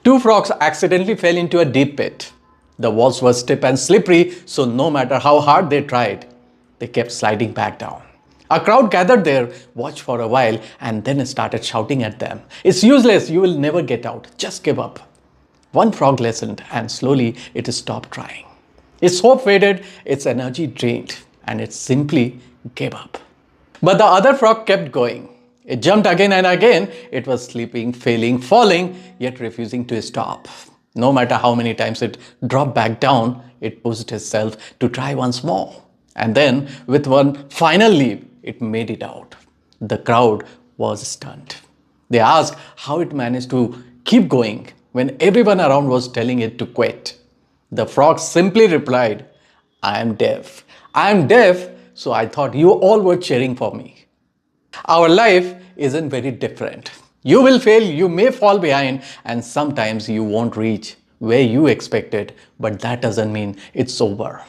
Two frogs accidentally fell into a deep pit. The walls were stiff and slippery, so no matter how hard they tried, they kept sliding back down. A crowd gathered there, watched for a while, and then started shouting at them. "It's useless, you will never get out, just give up." One frog listened, and slowly it stopped trying. Its hope faded, its energy drained, and it simply gave up. But the other frog kept going. It jumped again and again. It was sleeping, failing, falling, yet refusing to stop. No matter how many times it dropped back down, it pushed itself to try once more. And then, with one final leap, it made it out. The crowd was stunned. They asked how it managed to keep going when everyone around was telling it to quit. The frog simply replied, "I am deaf. I am deaf, so I thought you all were cheering for me." Our life isn't very different. You will fail, you may fall behind, and sometimes you won't reach where you expected, but that doesn't mean it's over.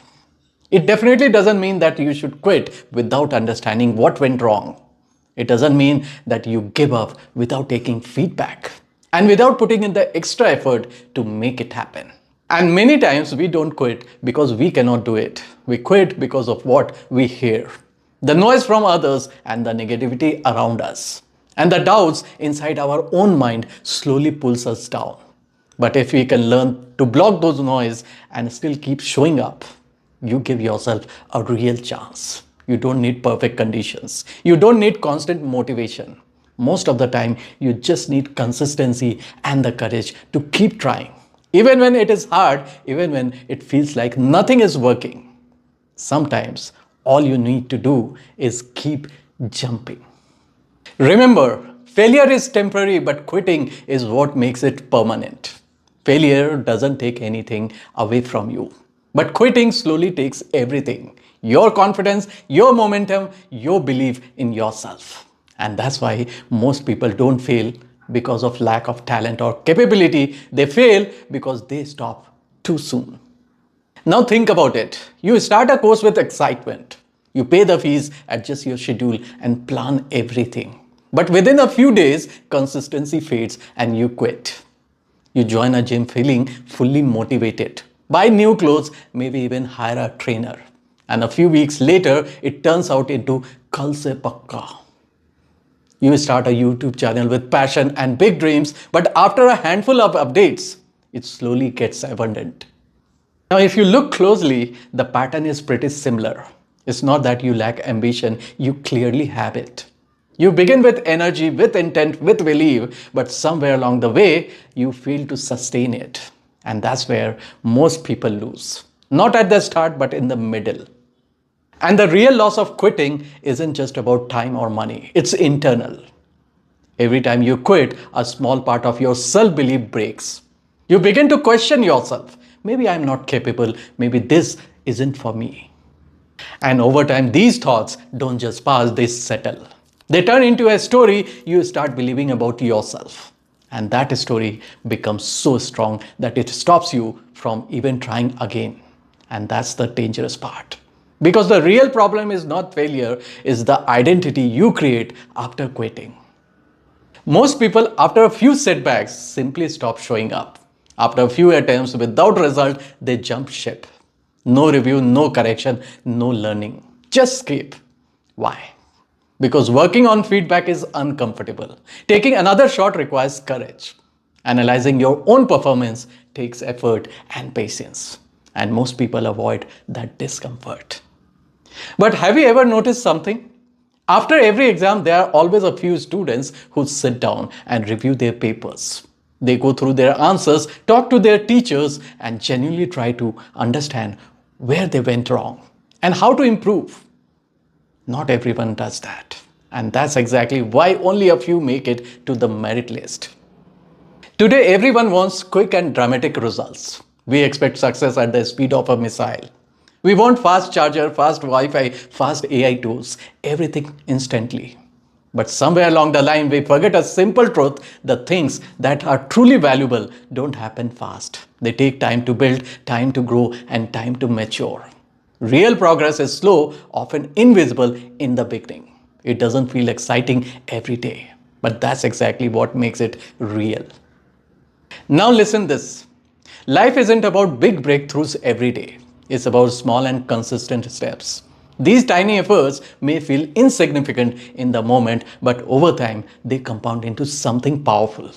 It definitely doesn't mean that you should quit without understanding what went wrong. It doesn't mean that you give up without taking feedback and without putting in the extra effort to make it happen. And many times we don't quit because we cannot do it. We quit because of what we hear. The noise from others and the negativity around us. And the doubts inside our own mind slowly pulls us down. But if we can learn to block those noise and still keep showing up, you give yourself a real chance. You don't need perfect conditions. You don't need constant motivation. Most of the time, you just need consistency and the courage to keep trying. Even when it is hard, even when it feels like nothing is working. Sometimes, all you need to do is keep jumping. Remember, failure is temporary, but quitting is what makes it permanent. Failure doesn't take anything away from you, but quitting slowly takes everything. Your confidence, your momentum, your belief in yourself. And that's why most people don't fail because of lack of talent or capability. They fail because they stop too soon. Now think about it. You start a course with excitement. You pay the fees, adjust your schedule, and plan everything. But within a few days, consistency fades and you quit. You join a gym feeling fully motivated. Buy new clothes, maybe even hire a trainer. And a few weeks later, it turns out into Kal Se Pakka. You start a YouTube channel with passion and big dreams, but after a handful of updates, it slowly gets abandoned. Now, if you look closely, the pattern is pretty similar. It's not that you lack ambition, you clearly have it. You begin with energy, with intent, with belief, but somewhere along the way, you fail to sustain it. And that's where most people lose. Not at the start, but in the middle. And the real loss of quitting isn't just about time or money, it's internal. Every time you quit, a small part of your self-belief breaks. You begin to question yourself. Maybe I'm not capable, maybe this isn't for me. And over time, these thoughts don't just pass, they settle. They turn into a story you start believing about yourself. And that story becomes so strong that it stops you from even trying again. And that's the dangerous part. Because the real problem is not failure, it's the identity you create after quitting. Most people, after a few setbacks, simply stop showing up. After a few attempts without result, they jump ship. No review, no correction, no learning. Just skip. Why? Because working on feedback is uncomfortable. Taking another shot requires courage. Analyzing your own performance takes effort and patience. And most people avoid that discomfort. But have you ever noticed something? After every exam, there are always a few students who sit down and review their papers. They go through their answers, talk to their teachers, and genuinely try to understand where they went wrong and how to improve. Not everyone does that. And that's exactly why only a few make it to the merit list. Today, everyone wants quick and dramatic results. We expect success at the speed of a missile. We want fast charger, fast Wi-Fi, fast AI tools, everything instantly. But somewhere along the line, we forget a simple truth. The things that are truly valuable don't happen fast. They take time to build, time to grow, and time to mature. Real progress is slow, often invisible in the beginning. It doesn't feel exciting every day, but that's exactly what makes it real. Now listen this. Life isn't about big breakthroughs every day. It's about small and consistent steps. These tiny efforts may feel insignificant in the moment, but over time they compound into something powerful.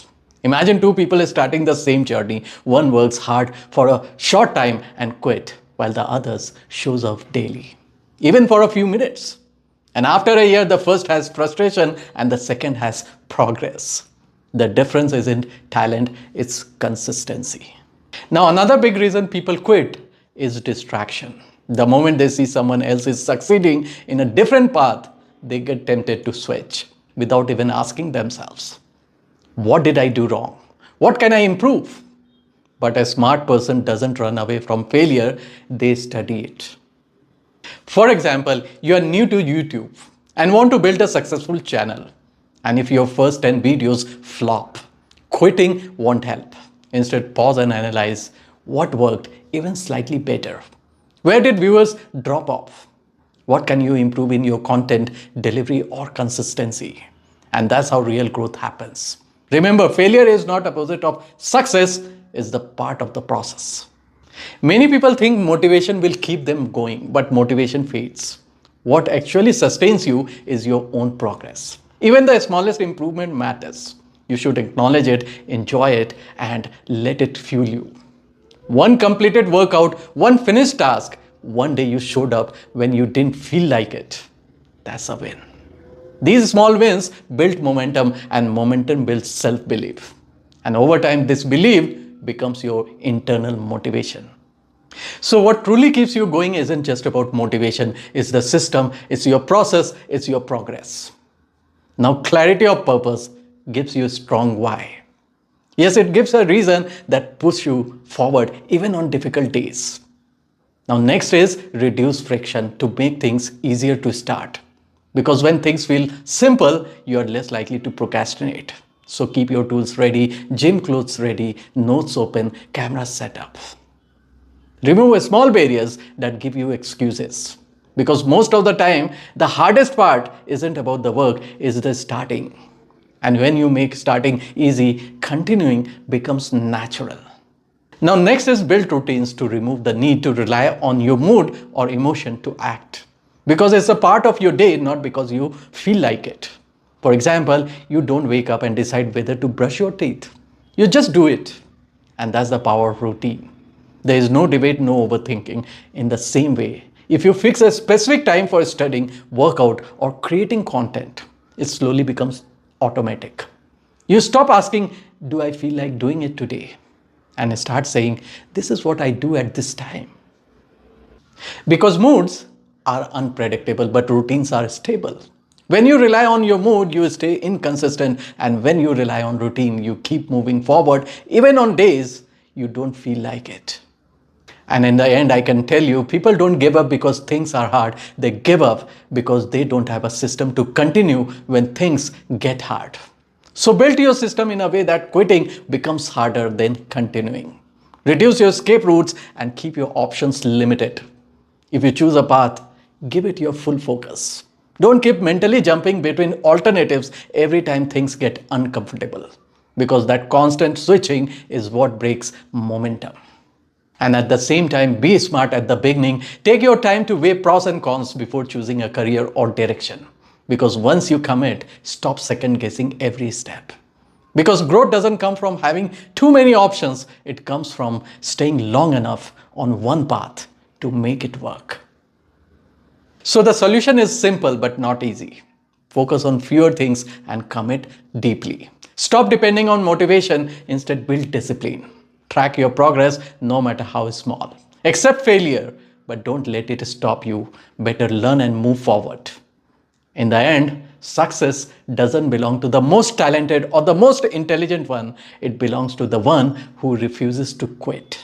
Imagine two people starting the same journey. One works hard for a short time and quit, while the others shows up daily, even for a few minutes. And after a year, the first has frustration and the second has progress. The difference isn't talent, it's consistency. Now, another big reason people quit is distraction. The moment they see someone else is succeeding in a different path, they get tempted to switch without even asking themselves, what did I do wrong? What can I improve? But a smart person doesn't run away from failure, they study it. For example, you are new to YouTube and want to build a successful channel. And if your first 10 videos flop, quitting won't help. Instead, pause and analyze what worked even slightly better. Where did viewers drop off? What can you improve in your content delivery or consistency? And that's how real growth happens. Remember, failure is not opposite of success, it's the part of the process. Many people think motivation will keep them going, but motivation fades. What actually sustains you is your own progress. Even the smallest improvement matters. You should acknowledge it, enjoy it, and let it fuel you. One completed workout, one finished task, one day you showed up when you didn't feel like it. That's a win. These small wins build momentum, and momentum builds self-belief. And over time, this belief becomes your internal motivation. So what truly keeps you going isn't just about motivation, it's the system, it's your process, it's your progress. Now, clarity of purpose gives you a strong why. Yes, it gives a reason that pushes you forward even on difficult days. Now, next is reduce friction to make things easier to start. Because when things feel simple, you are less likely to procrastinate. So keep your tools ready, gym clothes ready, notes open, cameras set up. Remove small barriers that give you excuses. Because most of the time, the hardest part isn't about the work, it's the starting. And when you make starting easy, continuing becomes natural. Now, next is build routines to remove the need to rely on your mood or emotion to act. Because it's a part of your day, not because you feel like it. For example, you don't wake up and decide whether to brush your teeth. You just do it. And that's the power of routine. There is no debate, no overthinking. In the same way, if you fix a specific time for studying, workout, or creating content, it slowly becomes automatic. You stop asking, do I feel like doing it today? And start saying, this is what I do at this time. Because moods are unpredictable, but routines are stable. When you rely on your mood, you stay inconsistent. And when you rely on routine, you keep moving forward, even on days you don't feel like it. And in the end, I can tell you, people don't give up because things are hard. They give up because they don't have a system to continue when things get hard. So build your system in a way that quitting becomes harder than continuing. Reduce your escape routes and keep your options limited. If you choose a path, give it your full focus. Don't keep mentally jumping between alternatives every time things get uncomfortable, because that constant switching is what breaks momentum. And at the same time, be smart at the beginning. Take your time to weigh pros and cons before choosing a career or direction. Because once you commit, stop second guessing every step. Because growth doesn't come from having too many options. It comes from staying long enough on one path to make it work. So the solution is simple but not easy. Focus on fewer things and commit deeply. Stop depending on motivation, instead build discipline. Track your progress no matter how small. Accept failure, but don't let it stop you. Better learn and move forward. In the end, success doesn't belong to the most talented or the most intelligent one. It belongs to the one who refuses to quit.